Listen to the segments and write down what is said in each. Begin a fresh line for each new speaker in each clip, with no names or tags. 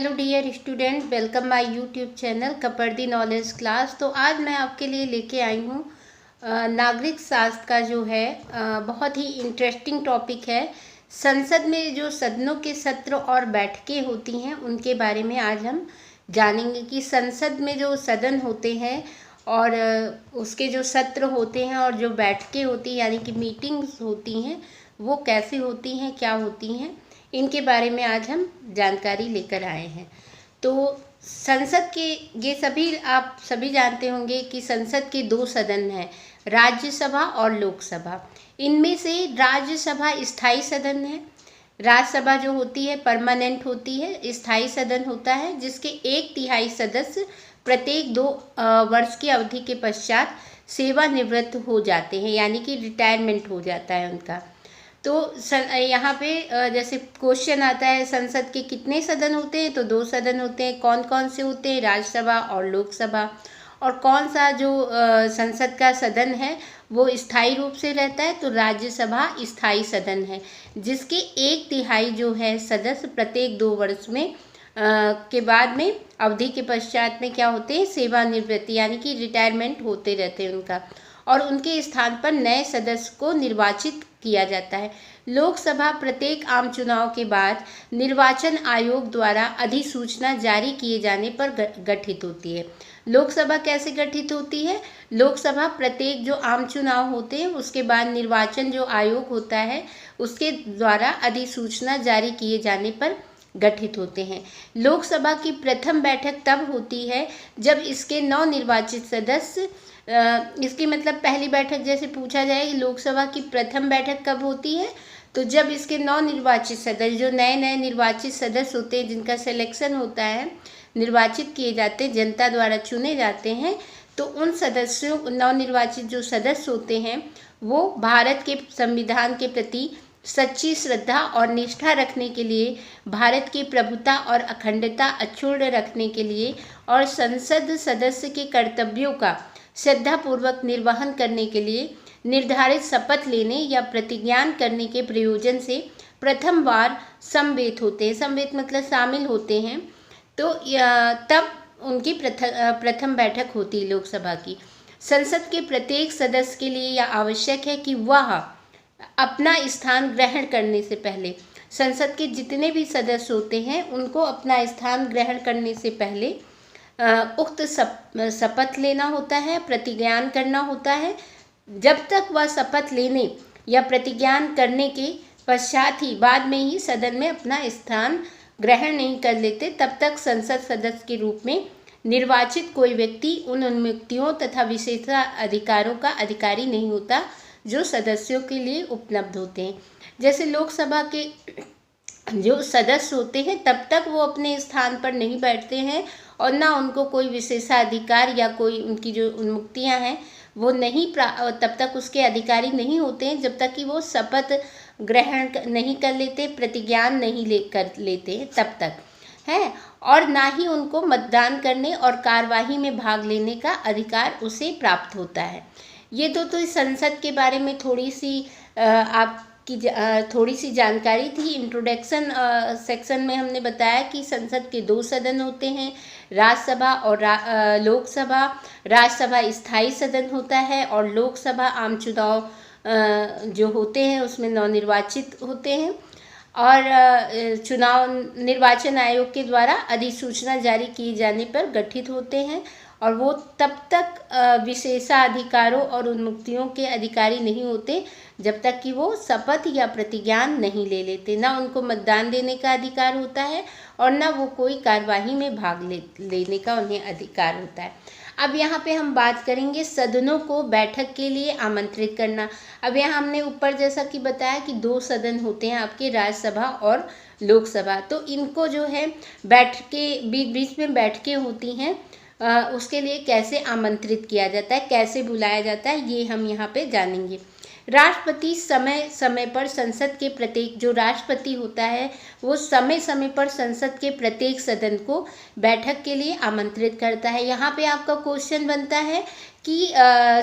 Hello dear student, welcome my YouTube channel Kapardi knowledge class. तो आज मैं आपके लिए लेके आई हूँ नागरिक शास्त्र का जो है बहुत ही इंटरेस्टिंग टॉपिक है। संसद में जो सदनों के सत्र और बैठकें होती हैं उनके बारे में आज हम जानेंगे कि संसद में जो सदन होते हैं और उसके जो सत्र होते हैं और जो बैठकें होती हैं यानी कि मीटिंग्स होती हैं वो कैसी होती हैं, क्या होती हैं, इनके बारे में आज हम जानकारी लेकर आए हैं। तो संसद के ये आप सभी जानते होंगे कि संसद के दो सदन हैं, राज्यसभा और लोकसभा। इनमें से राज्यसभा स्थायी सदन है, राज्यसभा जो होती है परमानेंट होती है, स्थायी सदन होता है जिसके 1/3 सदस्य प्रत्येक 2 वर्ष की अवधि के पश्चात सेवानिवृत्त हो जाते हैं, यानी कि रिटायरमेंट हो जाता है उनका। तो यहाँ पे जैसे क्वेश्चन आता है संसद के कितने सदन होते हैं, तो 2 सदन होते हैं। कौन कौन से होते हैं? राज्यसभा और लोकसभा। और कौन सा जो संसद का सदन है वो स्थायी रूप से रहता है, तो राज्यसभा स्थायी सदन है जिसके 1/3 जो है सदस्य प्रत्येक 2 वर्ष में के बाद में अवधि के पश्चात में क्या होते हैं, सेवानिवृत्ति यानी कि रिटायरमेंट होते रहते हैं उनका, और उनके स्थान पर नए सदस्य को निर्वाचित किया जाता है। लोकसभा प्रत्येक आम चुनाव के बाद निर्वाचन आयोग द्वारा अधिसूचना जारी किए जाने पर गठित होती है। लोकसभा कैसे गठित होती है? लोकसभा प्रत्येक जो आम चुनाव होते हैं उसके बाद निर्वाचन जो आयोग होता है उसके द्वारा अधिसूचना जारी किए जाने पर गठित होते हैं। लोकसभा की प्रथम बैठक तब होती है जब इसके नवनिर्वाचित सदस्य इसकी मतलब पहली बैठक जैसे पूछा जाए कि लोकसभा की प्रथम बैठक कब होती है, तो जब इसके नवनिर्वाचित सदस्य जो नए नए निर्वाचित सदस्य होते हैं जिनका सिलेक्शन होता है, निर्वाचित किए जाते हैं, जनता द्वारा चुने जाते हैं, तो उन सदस्यों नवनिर्वाचित जो सदस्य होते हैं वो भारत के संविधान के प्रति सच्ची श्रद्धा और निष्ठा रखने के लिए, भारत की प्रभुता और अखंडता अक्षुण्ण रखने के लिए और संसद सदस्य के कर्तव्यों का श्रद्धापूर्वक निर्वहन करने के लिए निर्धारित शपथ लेने या प्रतिज्ञान करने के प्रयोजन से प्रथम बार समवेत होते हैं। समवेत मतलब शामिल होते हैं। तो तब उनकी प्रथम बैठक होती है लोकसभा की। संसद के प्रत्येक सदस्य के लिए यह आवश्यक है कि वह अपना स्थान ग्रहण करने से पहले, संसद के जितने भी सदस्य होते हैं उनको अपना स्थान ग्रहण करने से पहले उक्त शपथ लेना होता है, प्रतिज्ञान करना होता है। जब तक वह शपथ लेने या प्रतिज्ञान करने के पश्चात ही बाद में ही सदन में अपना स्थान ग्रहण नहीं कर लेते, तब तक संसद सदस्य के रूप में निर्वाचित कोई व्यक्ति उन उन्मुक्तियों तथा विशेषाधिकारों का अधिकारी नहीं होता जो सदस्यों के लिए उपलब्ध होते हैं। जैसे लोकसभा के जो सदस्य होते हैं तब तक वो अपने स्थान पर नहीं बैठते हैं और ना उनको कोई विशेषाधिकार या कोई उनकी जो उन्मुक्तियां हैं वो नहीं तब तक उसके अधिकारी नहीं होते हैं जब तक कि वो शपथ ग्रहण नहीं कर लेते, प्रतिज्ञान नहीं कर लेते हैं तब तक है, और ना ही उनको मतदान करने और कार्यवाही में भाग लेने का अधिकार उसे प्राप्त होता है। ये तो इस संसद के बारे में थोड़ी सी जानकारी थी। इंट्रोडक्शन सेक्शन में हमने बताया कि संसद के 2 सदन होते हैं, राज्यसभा और लोकसभा। राज्यसभा स्थायी सदन होता है और लोकसभा आम चुनाव जो होते हैं उसमें नवनिर्वाचित होते हैं और निर्वाचन आयोग के द्वारा अधिसूचना जारी किए जाने पर गठित होते हैं, और वो तब तक विशेषाधिकारों और उन्मुक्तियों के अधिकारी नहीं होते जब तक कि वो शपथ या प्रतिज्ञान नहीं ले लेते। ना उनको मतदान देने का अधिकार होता है और ना वो कोई कार्यवाही में भाग लेने का उन्हें अधिकार होता है। अब यहाँ पे हम बात करेंगे सदनों को बैठक के लिए आमंत्रित करना। अब यहाँ हमने ऊपर जैसा कि बताया कि 2 सदन होते हैं आपके, राज्यसभा और लोकसभा। तो इनको जो है बीच में बैठकें होती हैं, उसके लिए कैसे आमंत्रित किया जाता है, कैसे बुलाया जाता है, ये हम यहाँ पे जानेंगे। राष्ट्रपति समय समय पर संसद के प्रत्येक जो राष्ट्रपति होता है वो समय समय पर संसद के प्रत्येक सदन को बैठक के लिए आमंत्रित करता है। यहाँ पे आपका क्वेश्चन बनता है कि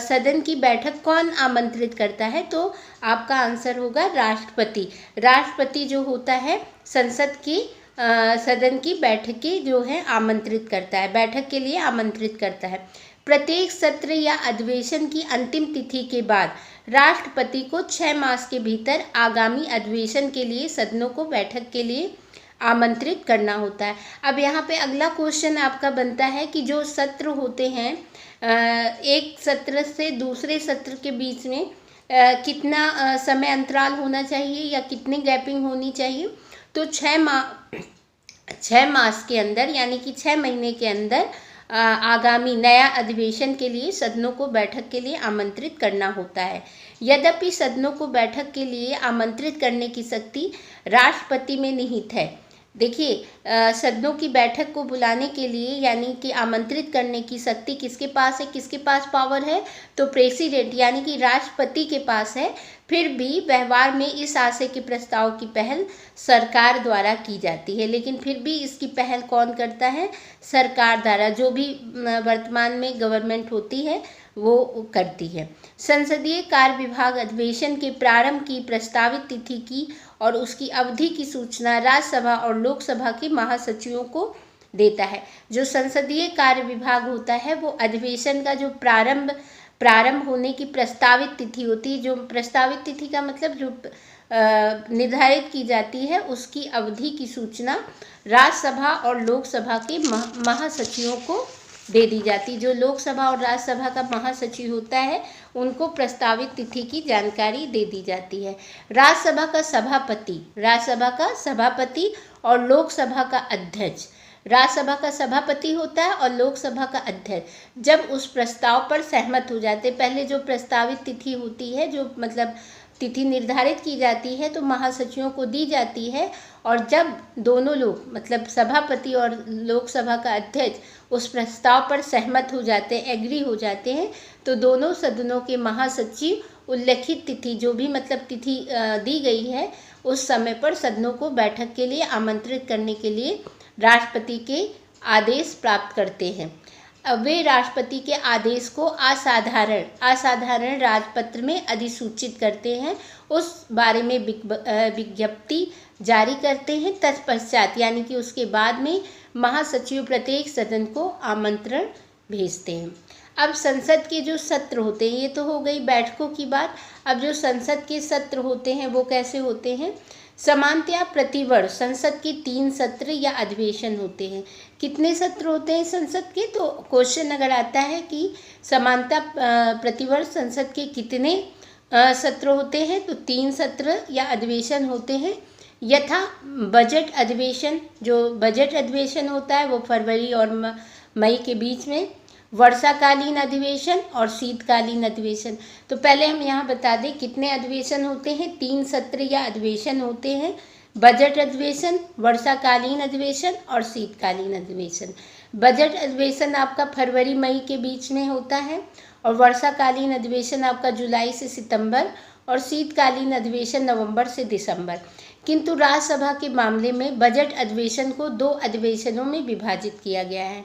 सदन की बैठक कौन आमंत्रित करता है, तो आपका आंसर होगा राष्ट्रपति। राष्ट्रपति जो होता है संसद की सदन की बैठकें जो है आमंत्रित करता है, बैठक के लिए आमंत्रित करता है। प्रत्येक सत्र या अधिवेशन की अंतिम तिथि के बाद राष्ट्रपति को 6 मास के भीतर आगामी अधिवेशन के लिए सदनों को बैठक के लिए आमंत्रित करना होता है। अब यहाँ पे अगला क्वेश्चन आपका बनता है कि जो सत्र होते हैं, एक सत्र से दूसरे सत्र के बीच में कितना समय अंतराल होना चाहिए या कितनी गैपिंग होनी चाहिए। तो 6 मास के अंदर यानी कि 6 महीने के अंदर आगामी नया अधिवेशन के लिए सदनों को बैठक के लिए आमंत्रित करना होता है। यद्यपि सदनों को बैठक के लिए आमंत्रित करने की शक्ति राष्ट्रपति में निहित है। देखिए, सदनों की बैठक को बुलाने के लिए यानी कि आमंत्रित करने की शक्ति किसके पास है, किसके पास पावर है, तो प्रेसिडेंट यानी कि राष्ट्रपति के पास है। फिर भी व्यवहार में इस आशय के प्रस्ताव की पहल सरकार द्वारा की जाती है, लेकिन फिर भी इसकी पहल कौन करता है, सरकार द्वारा, जो भी वर्तमान में गवर्नमेंट होती है वो करती है। संसदीय कार्य विभाग अधिवेशन के प्रारंभ की प्रस्तावित तिथि की और उसकी अवधि की सूचना राज्यसभा और लोकसभा के महासचिवों को देता है। जो संसदीय कार्य विभाग होता है वो अधिवेशन का जो प्रारंभ होने की प्रस्तावित तिथि होती है, जो प्रस्तावित तिथि का मतलब जो निर्धारित की जाती है, उसकी अवधि की सूचना राज्यसभा और लोकसभा के महासचिवों को दे दी जाती। जो लोकसभा और राज्यसभा का महासचिव होता है उनको प्रस्तावित तिथि की जानकारी दे दी जाती है। राज्यसभा का सभापति और लोकसभा का अध्यक्ष, राज्यसभा का सभापति होता है और लोकसभा का अध्यक्ष जब उस प्रस्ताव पर सहमत हो जाते, पहले जो प्रस्तावित तिथि होती है, जो मतलब तिथि निर्धारित की जाती है तो महासचिवों को दी जाती है, और जब दोनों लोग मतलब सभापति और लोकसभा का अध्यक्ष उस प्रस्ताव पर सहमत हो जाते हैं, एग्री हो जाते हैं, तो दोनों सदनों के महासचिव उल्लेखित तिथि, जो भी मतलब तिथि दी गई है, उस समय पर सदनों को बैठक के लिए आमंत्रित करने के लिए राष्ट्रपति के आदेश प्राप्त करते हैं। वे राष्ट्रपति के आदेश को असाधारण राजपत्र में अधिसूचित करते हैं, उस बारे में विज्ञप्ति जारी करते हैं। तत्पश्चात यानी कि उसके बाद में महासचिव प्रत्येक सदन को आमंत्रण भेजते हैं। अब संसद के जो सत्र होते हैं, ये तो हो गई बैठकों की बात। अब जो संसद के सत्र होते हैं वो कैसे होते हैं। सामान्यतया प्रतिवर्ष संसद के 3 सत्र या अधिवेशन होते हैं। कितने सत्र होते हैं संसद के, तो क्वेश्चन अगर आता है कि सामान्यतः प्रतिवर्ष संसद के कितने सत्र होते हैं, तो 3 सत्र या अधिवेशन होते हैं। यथा बजट अधिवेशन, जो बजट अधिवेशन होता है वो फरवरी और मई के बीच में, वर्षाकालीन अधिवेशन और शीतकालीन अधिवेशन। तो पहले हम यहाँ बता दें कितने अधिवेशन होते हैं। 3 सत्र या अधिवेशन होते हैं, बजट अधिवेशन, वर्षाकालीन अधिवेशन और शीतकालीन अधिवेशन। बजट अधिवेशन आपका फरवरी मई के बीच में होता है, और वर्षाकालीन अधिवेशन आपका जुलाई से सितंबर, और शीतकालीन अधिवेशन नवंबर से दिसंबर। किंतु राज्यसभा के मामले में बजट अधिवेशन को 2 अधिवेशनों में विभाजित किया गया है।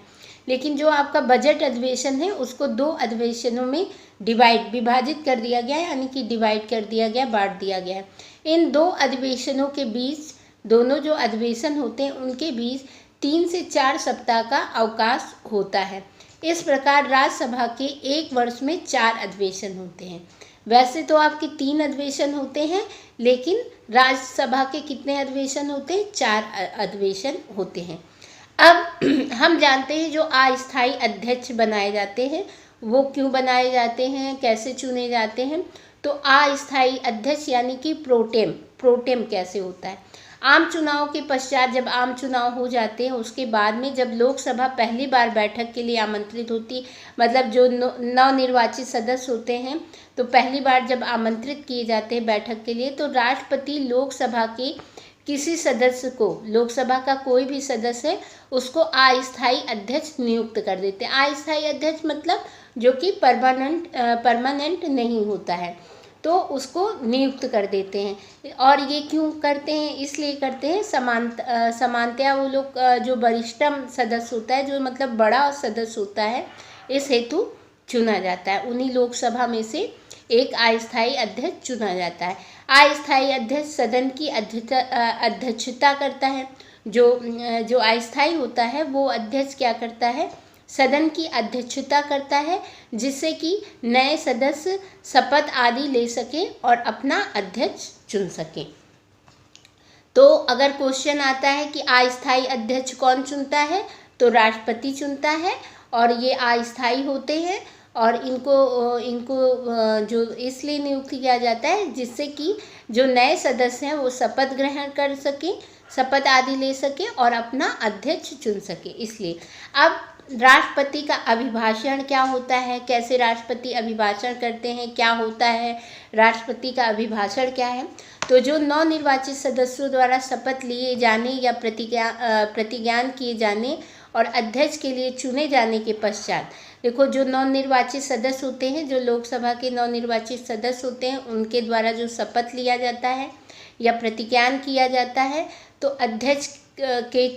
लेकिन जो आपका बजट अधिवेशन है उसको 2 अधिवेशनों में विभाजित कर दिया गया है, यानी कि डिवाइड कर दिया गया, बांट दिया गया है। इन 2 अधिवेशनों के बीच, दोनों जो अधिवेशन होते हैं उनके बीच 3 से 4 सप्ताह का अवकाश होता है। इस प्रकार राज्यसभा के 1 वर्ष में 4 अधिवेशन होते हैं। वैसे तो आपके 3 अधिवेशन होते हैं, लेकिन राज्यसभा के कितने अधिवेशन होते हैं, 4 अधिवेशन होते हैं। अब हम जानते हैं जो अस्थायी अध्यक्ष बनाए जाते हैं वो क्यों बनाए जाते हैं, कैसे चुने जाते हैं। तो अस्थायी अध्यक्ष यानी कि प्रोटेम कैसे होता है। आम चुनाव के पश्चात जब आम चुनाव हो जाते हैं उसके बाद में जब लोकसभा पहली बार बैठक के लिए आमंत्रित होती, मतलब जो नवनिर्वाचित सदस्य होते हैं तो पहली बार जब आमंत्रित किए जाते हैं बैठक के लिए, तो राष्ट्रपति लोकसभा के किसी सदस्य को, लोकसभा का कोई भी सदस्य है उसको अस्थायी अध्यक्ष नियुक्त कर देते हैं। अस्थायी अध्यक्ष मतलब जो कि परमानेंट नहीं होता है, तो उसको नियुक्त कर देते हैं। और ये क्यों करते हैं, इसलिए करते हैं समानतया वो लोग जो वरिष्ठतम सदस्य होता है, जो मतलब बड़ा सदस्य होता है, इस हेतु चुना जाता है। उन्हीं लोकसभा में से एक अस्थायी अध्यक्ष चुना जाता है। अस्थायी अध्यक्ष सदन की अध्यक्षता करता है। जो अस्थाई होता है वो अध्यक्ष क्या करता है, सदन की अध्यक्षता करता है, जिससे कि नए सदस्य शपथ आदि ले सकें और अपना अध्यक्ष चुन सकें। तो अगर क्वेश्चन आता है कि अस्थाई अध्यक्ष कौन चुनता है, तो राष्ट्रपति चुनता है, और ये अस्थाई होते हैं और इनको जो इसलिए नियुक्त किया जाता है जिससे कि जो नए सदस्य हैं वो शपथ ग्रहण कर सकें, शपथ आदि ले सकें और अपना अध्यक्ष चुन सके। इसलिए अब राष्ट्रपति का अभिभाषण क्या होता है, कैसे राष्ट्रपति अभिभाषण करते हैं, क्या होता है राष्ट्रपति का अभिभाषण क्या है। तो जो नवनिर्वाचित सदस्यों द्वारा शपथ लिए जाने या प्रतिज्ञान किए जाने और अध्यक्ष के लिए चुने जाने के पश्चात, देखो जो नवनिर्वाचित सदस्य होते हैं, जो लोकसभा के नवनिर्वाचित सदस्य होते हैं, उनके द्वारा जो शपथ लिया जाता है या प्रतिज्ञान किया जाता है, तो अध्यक्ष के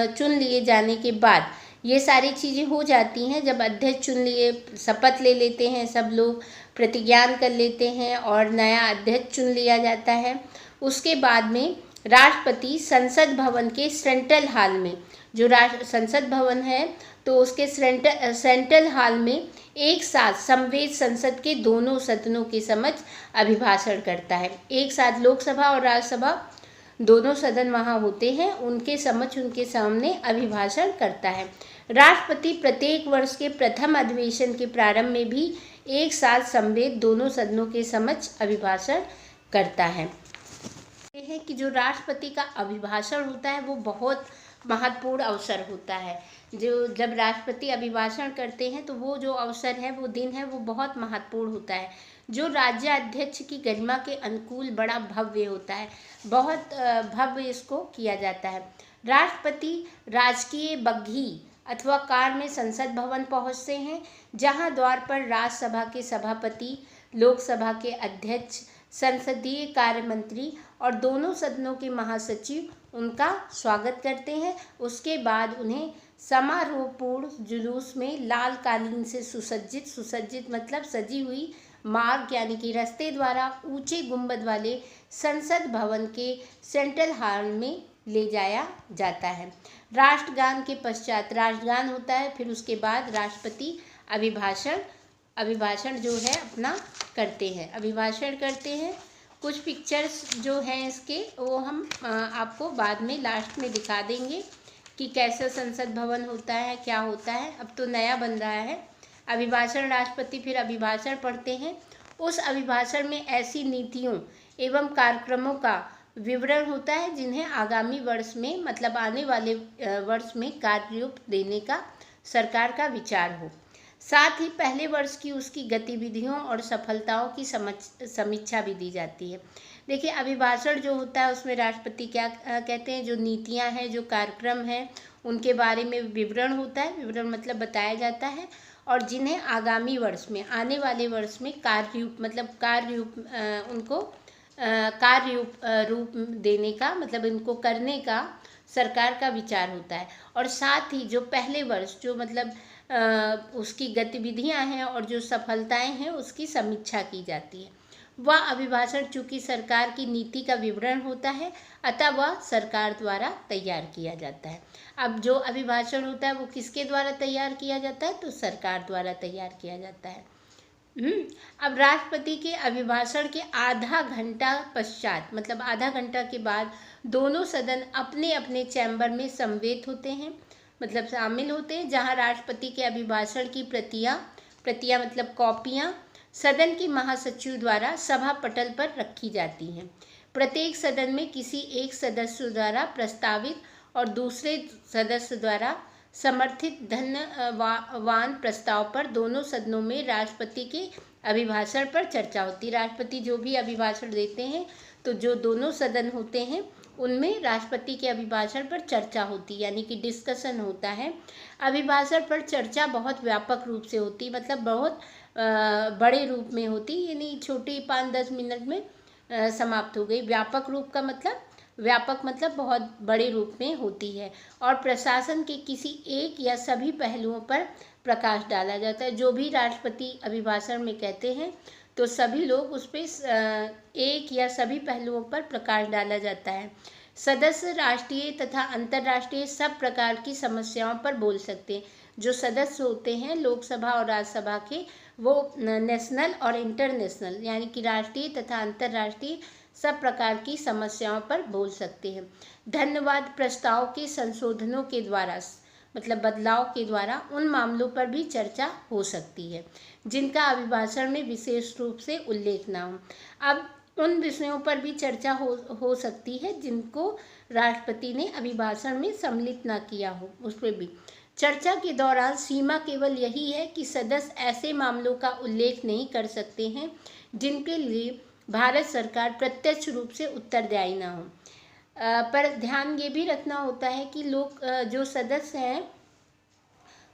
चुन लिए जाने के बाद ये सारी चीज़ें हो जाती हैं। जब अध्यक्ष चुन लिए, शपथ ले लेते हैं, सब लोग प्रतिज्ञान कर लेते हैं और नया अध्यक्ष चुन लिया जाता है, उसके बाद में राष्ट्रपति संसद भवन के सेंट्रल हॉल में, जो संसद भवन है तो उसके सेंट्रल हॉल में एक साथ समवेत संसद के दोनों सदनों के समक्ष अभिभाषण करता है। एक साथ लोकसभा और राज्यसभा दोनों सदन वहाँ होते हैं, उनके समक्ष, उनके सामने अभिभाषण करता है। राष्ट्रपति प्रत्येक वर्ष के प्रथम अधिवेशन के प्रारंभ में भी एक साथ समवेत दोनों सदनों के समक्ष अभिभाषण करता है। ये है कि जो राष्ट्रपति का अभिभाषण होता है वो बहुत महत्वपूर्ण अवसर होता है। जो जब राष्ट्रपति अभिभाषण करते हैं तो वो जो अवसर है, वो दिन है, वो बहुत महत्वपूर्ण होता है, जो राज्याध्यक्ष की गरिमा के अनुकूल बड़ा भव्य होता है, बहुत भव्य इसको किया जाता है। राष्ट्रपति राजकीय बग्घी अथवा कार में संसद भवन पहुंचते हैं, जहां द्वार पर राज्यसभा के सभापति, लोकसभा के अध्यक्ष, संसदीय कार्य मंत्री और दोनों सदनों के महासचिव उनका स्वागत करते हैं। उसके बाद उन्हें समारोहपूर्ण जुलूस में लाल कालीन से सुसज्जित मतलब सजी हुई मार्ग यानी कि रास्ते द्वारा ऊंचे गुंबद वाले संसद भवन के सेंट्रल हॉल में ले जाया जाता है। राष्ट्रगान के पश्चात राष्ट्रगान होता है, फिर उसके बाद राष्ट्रपति अभिभाषण जो है अपना करते हैं, अभिभाषण करते हैं। कुछ पिक्चर्स जो हैं इसके वो हम आपको बाद में लास्ट में दिखा देंगे कि कैसे संसद भवन होता है, क्या होता है। अब तो नया बन रहा है। अभिभाषण, राष्ट्रपति फिर अभिभाषण पढ़ते हैं। उस अभिभाषण में ऐसी नीतियों एवं कार्यक्रमों का विवरण होता है जिन्हें आगामी वर्ष में मतलब आने वाले वर्ष में कार्यरूप देने का सरकार का विचार हो। साथ ही पहले वर्ष की उसकी गतिविधियों और सफलताओं की समीक्षा भी दी जाती है। देखिए, अभिभाषण जो होता है उसमें राष्ट्रपति क्या कहते हैं, जो नीतियां हैं, जो कार्यक्रम हैं, उनके बारे में विवरण होता है। विवरण मतलब बताया जाता है, और जिन्हें आगामी वर्ष में, आने वाले वर्ष में कार्य रूप देने का मतलब इनको करने का सरकार का विचार होता है। और साथ ही जो पहले वर्ष जो मतलब उसकी गतिविधियां हैं और जो सफलताएं हैं उसकी समीक्षा की जाती है। वह अभिभाषण चूंकि सरकार की नीति का विवरण होता है, अतः वह सरकार द्वारा तैयार किया जाता है। अब जो अभिभाषण होता है वो किसके द्वारा तैयार किया जाता है, तो सरकार द्वारा तैयार किया जाता है। अब राष्ट्रपति के अभिभाषण के आधा घंटा पश्चात मतलब आधा घंटा के बाद दोनों सदन अपने अपने चैम्बर में समवेत होते हैं, मतलब शामिल होते हैं, जहां राष्ट्रपति के अभिभाषण की प्रतियां मतलब कॉपियां सदन के महासचिव द्वारा सभा पटल पर रखी जाती हैं। प्रत्येक सदन में किसी एक सदस्य द्वारा प्रस्तावित और दूसरे सदस्य द्वारा समर्थित धन्यवान प्रस्ताव पर दोनों सदनों में राष्ट्रपति के अभिभाषण पर चर्चा होती है। राष्ट्रपति जो भी अभिभाषण देते हैं तो जो दोनों सदन होते हैं उनमें राष्ट्रपति के अभिभाषण पर चर्चा होती है, यानी कि डिस्कशन होता है। अभिभाषण पर चर्चा बहुत व्यापक रूप से होती, मतलब बहुत बड़े रूप में होती, यानी छोटी 5-10 मिनट में समाप्त हो गई। व्यापक मतलब बहुत बड़े रूप में होती है और प्रशासन के किसी एक या सभी पहलुओं पर प्रकाश डाला जाता है। जो भी राष्ट्रपति अभिभाषण में कहते हैं तो सभी लोग उस पर एक या सभी पहलुओं पर प्रकाश डाला जाता है। सदस्य राष्ट्रीय तथा अंतर्राष्ट्रीय सब प्रकार की समस्याओं पर बोल सकते हैं। जो सदस्य होते हैं लोकसभा और राज्यसभा के, वो नेशनल और इंटरनेशनल यानी कि राष्ट्रीय तथा अंतर्राष्ट्रीय सब प्रकार की समस्याओं पर बोल सकते हैं। धन्यवाद प्रस्ताव के संशोधनों के द्वारा, मतलब बदलाव के द्वारा, उन मामलों पर भी चर्चा हो सकती है जिनका अभिभाषण में विशेष रूप से उल्लेख ना हो। अब उन विषयों पर भी चर्चा हो सकती है जिनको राष्ट्रपति ने अभिभाषण में सम्मिलित ना किया हो, उस पर भी चर्चा के दौरान सीमा केवल यही है कि सदस्य ऐसे मामलों का उल्लेख नहीं कर सकते हैं जिनके लिए भारत सरकार प्रत्यक्ष रूप से उत्तरदायी ना हो। पर ध्यान ये भी रखना होता है कि लोग जो सदस्य हैं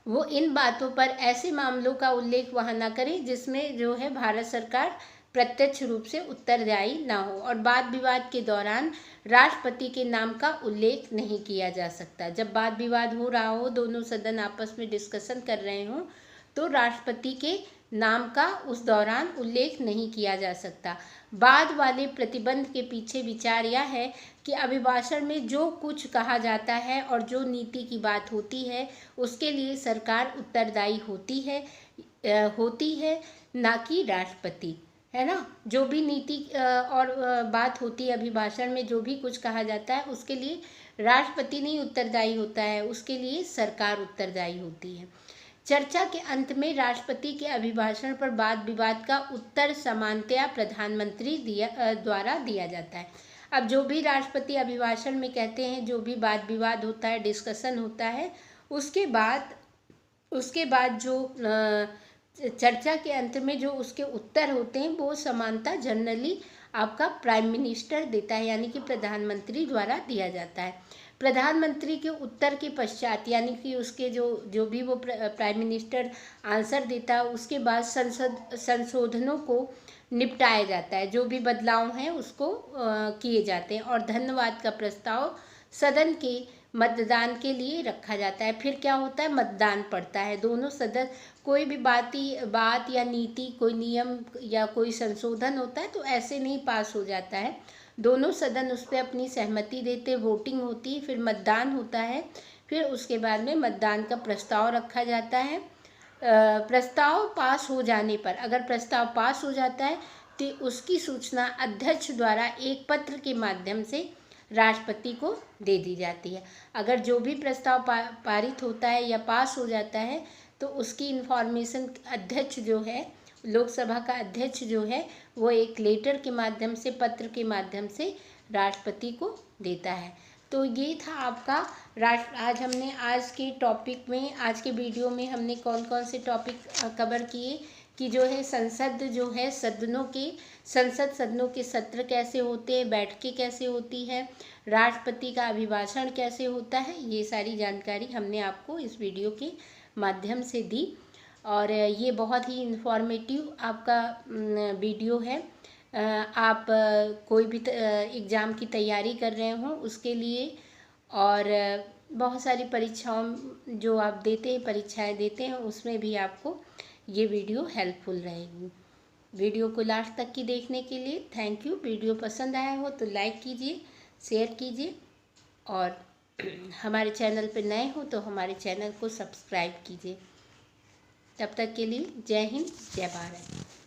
वो इन बातों पर, ऐसे मामलों का उल्लेख वहाँ ना करें जिसमें जो है भारत सरकार प्रत्यक्ष रूप से उत्तरदायी ना हो। और वाद विवाद के दौरान राष्ट्रपति के नाम का उल्लेख नहीं किया जा सकता। जब वाद विवाद हो रहा हो, दोनों सदन आपस में डिस्कशन कर रहे हों, तो राष्ट्रपति के नाम का उस दौरान उल्लेख नहीं किया जा सकता। बाद वाले प्रतिबंध के पीछे विचार यह है कि अभिभाषण में जो कुछ कहा जाता है और जो नीति की बात होती है उसके लिए सरकार उत्तरदायी होती है ना कि राष्ट्रपति, है ना। जो भी नीति और बात होती है अभिभाषण में, जो भी कुछ कहा जाता है उसके लिए राष्ट्रपति नहीं उत्तरदायी होता है, उसके लिए सरकार उत्तरदायी होती है। चर्चा के अंत में राष्ट्रपति के अभिभाषण पर वाद विवाद का उत्तर सामान्यतया प्रधानमंत्री द्वारा दिया जाता है। अब जो भी राष्ट्रपति अभिभाषण में कहते हैं, जो भी वाद विवाद होता है, डिस्कशन होता है, उसके बाद जो चर्चा के अंत में जो उसके उत्तर होते हैं वो समानता जनरली आपका प्राइम मिनिस्टर देता है, यानी कि प्रधानमंत्री द्वारा दिया जाता है। प्रधानमंत्री के उत्तर के पश्चात, यानी कि उसके जो भी वो प्राइम मिनिस्टर आंसर देता है, उसके बाद संशोधनों को निपटाया जाता है, जो भी बदलाव हैं उसको किए जाते हैं, और धन्यवाद का प्रस्ताव सदन के मतदान के लिए रखा जाता है। फिर क्या होता है, मतदान पड़ता है। दोनों सदस्य, कोई भी बात या नीति, कोई नियम या कोई संशोधन होता है तो ऐसे नहीं पास हो जाता है। दोनों सदन उस पर अपनी सहमति देते, वोटिंग होती है, फिर मतदान होता है, फिर उसके बाद में मतदान का प्रस्ताव रखा जाता है। प्रस्ताव पास हो जाने पर, अगर प्रस्ताव पास हो जाता है तो उसकी सूचना अध्यक्ष द्वारा एक पत्र के माध्यम से राष्ट्रपति को दे दी जाती है। अगर जो भी प्रस्ताव पारित होता है या पास हो जाता है तो उसकी इन्फॉर्मेशन अध्यक्ष जो है, लोकसभा का अध्यक्ष जो है, वो एक लेटर के माध्यम से, पत्र के माध्यम से राष्ट्रपति को देता है। तो ये था आपका आज के टॉपिक में, आज के वीडियो में हमने कौन कौन से टॉपिक कवर किए कि जो है संसद जो है, संसद सदनों के सत्र कैसे होते हैं, बैठकें कैसे होती है, राष्ट्रपति का अभिभाषण कैसे होता है, ये सारी जानकारी हमने आपको इस वीडियो के माध्यम से दी। और ये बहुत ही इन्फॉर्मेटिव आपका वीडियो है। आप कोई भी एग्ज़ाम की तैयारी कर रहे हों उसके लिए, और बहुत सारी परीक्षाएं जो आप परीक्षाएं देते हैं उसमें भी आपको ये वीडियो हेल्पफुल रहेगी। वीडियो को लास्ट तक की देखने के लिए थैंक यू। वीडियो पसंद आया हो तो लाइक कीजिए, शेयर कीजिए, और हमारे चैनल पर नए हो तो हमारे चैनल को सब्सक्राइब कीजिए। तब तक के लिए जय हिंद, जय भारत।